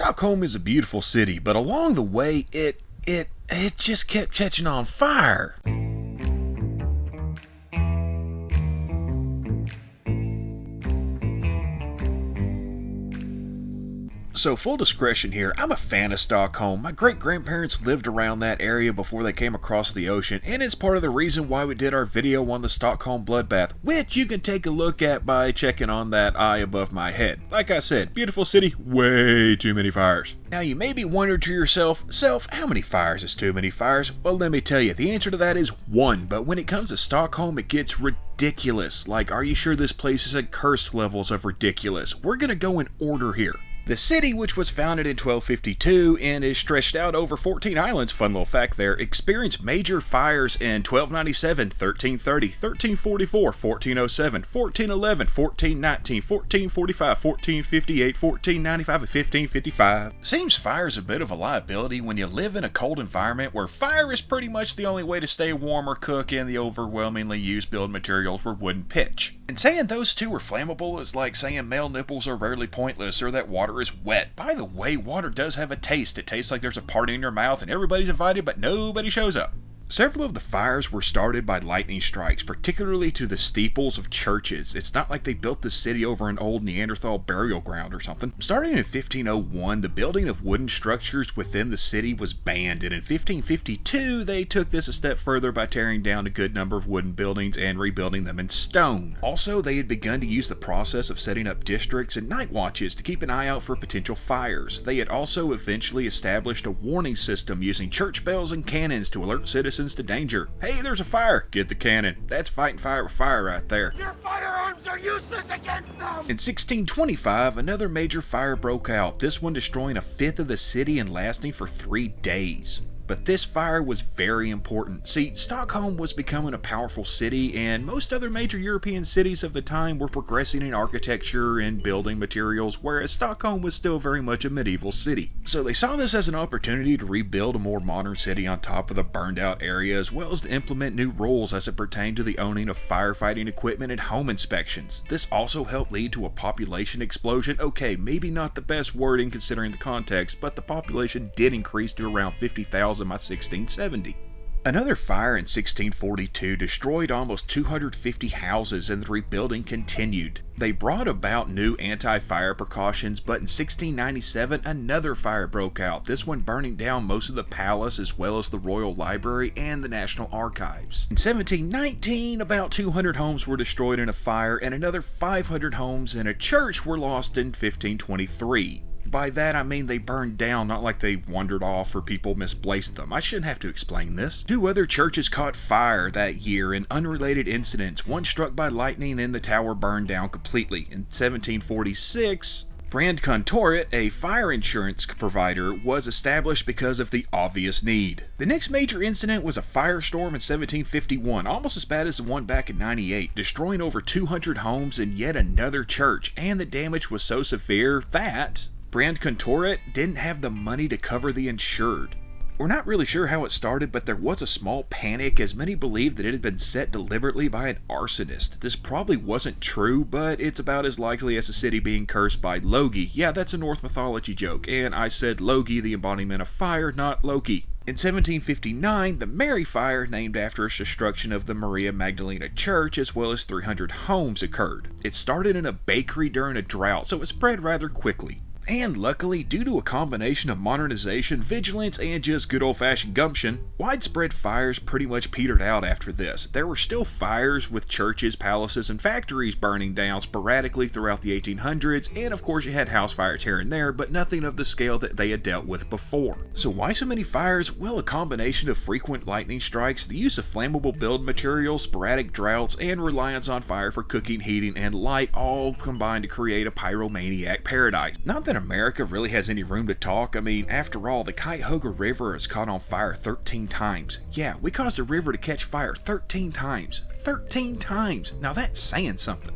Stockholm is a beautiful city, but along the way, it just kept catching on fire. So full discretion here, I'm a fan of Stockholm. My great-grandparents lived around that area before they came across the ocean, and it's part of the reason why we did our video on the Stockholm bloodbath, which you can take a look at by checking on that eye above my head. Like I said, beautiful city, way too many fires. Now you may be wondering to yourself, how many fires is too many fires? Well, let me tell you, the answer to that is one, but when it comes to Stockholm, it gets ridiculous. Like, are you sure this place is at cursed levels of ridiculous? We're gonna go in order here. The city, which was founded in 1252 and is stretched out over 14 islands, fun little fact there, experienced major fires in 1297, 1330, 1344, 1407, 1411, 1419, 1445, 1458, 1495, and 1555. Seems fire's a bit of a liability when you live in a cold environment where fire is pretty much the only way to stay warm or cook, and the overwhelmingly used building materials were wood and pitch. And saying those two are flammable is like saying male nipples are rarely pointless or that water is wet. By the way, water does have a taste. It tastes like there's a party in your mouth and everybody's invited, but nobody shows up. Several of the fires were started by lightning strikes, particularly to the steeples of churches. It's not like they built the city over an old Neanderthal burial ground or something. Starting in 1501, the building of wooden structures within the city was banned, and in 1552, they took this a step further by tearing down a good number of wooden buildings and rebuilding them in stone. Also, they had begun to use the process of setting up districts and night watches to keep an eye out for potential fires. They had also eventually established a warning system using church bells and cannons to alert citizens to danger. Hey, there's a fire! Get the cannon. That's fighting fire with fire right there. Your firearms are useless against them! In 1625, another major fire broke out, this one destroying a fifth of the city and lasting for 3 days. But this fire was very important. See, Stockholm was becoming a powerful city, and most other major European cities of the time were progressing in architecture and building materials, whereas Stockholm was still very much a medieval city. So they saw this as an opportunity to rebuild a more modern city on top of the burned out area, as well as to implement new rules as it pertained to the owning of firefighting equipment and home inspections. This also helped lead to a population explosion. Okay, maybe not the best wording considering the context, but the population did increase to around 50,000 by 1670. Another fire in 1642 destroyed almost 250 houses, and the rebuilding continued. They brought about new anti-fire precautions, but in 1697 another fire broke out, this one burning down most of the palace as well as the Royal Library and the National Archives. In 1719, about 200 homes were destroyed in a fire, and another 500 homes and a church were lost in 1523. By that I mean they burned down, not like they wandered off or people misplaced them. I shouldn't have to explain this. 2 other churches caught fire that year in unrelated incidents, one struck by lightning and the tower burned down completely. In 1746, Brandkontoret, a fire insurance provider, was established because of the obvious need. The next major incident was a firestorm in 1751, almost as bad as the one back in 98, destroying over 200 homes and yet another church, and the damage was so severe that Brandkontoret didn't have the money to cover the insured. We're not really sure how it started, but there was a small panic as many believed that it had been set deliberately by an arsonist. This probably wasn't true, but it's about as likely as a city being cursed by Logi. Yeah, that's a Norse mythology joke, and I said Logi, the embodiment of fire, not Loki. In 1759, the Mary Fire, named after its destruction of the Maria Magdalena Church, as well as 300 homes, occurred. It started in a bakery during a drought, so it spread rather quickly. And luckily, due to a combination of modernization, vigilance, and just good old-fashioned gumption, widespread fires pretty much petered out after this. There were still fires with churches, palaces, and factories burning down sporadically throughout the 1800s, and of course you had house fires here and there, but nothing of the scale that they had dealt with before. So why so many fires? Well, a combination of frequent lightning strikes, the use of flammable build materials, sporadic droughts, and reliance on fire for cooking, heating, and light all combined to create a pyromaniac paradise. Not that America really has any room to talk. I mean, after all, the Cuyahoga River has caught on fire 13 times. Yeah, we caused a river to catch fire 13 times. 13 times! Now that's saying something.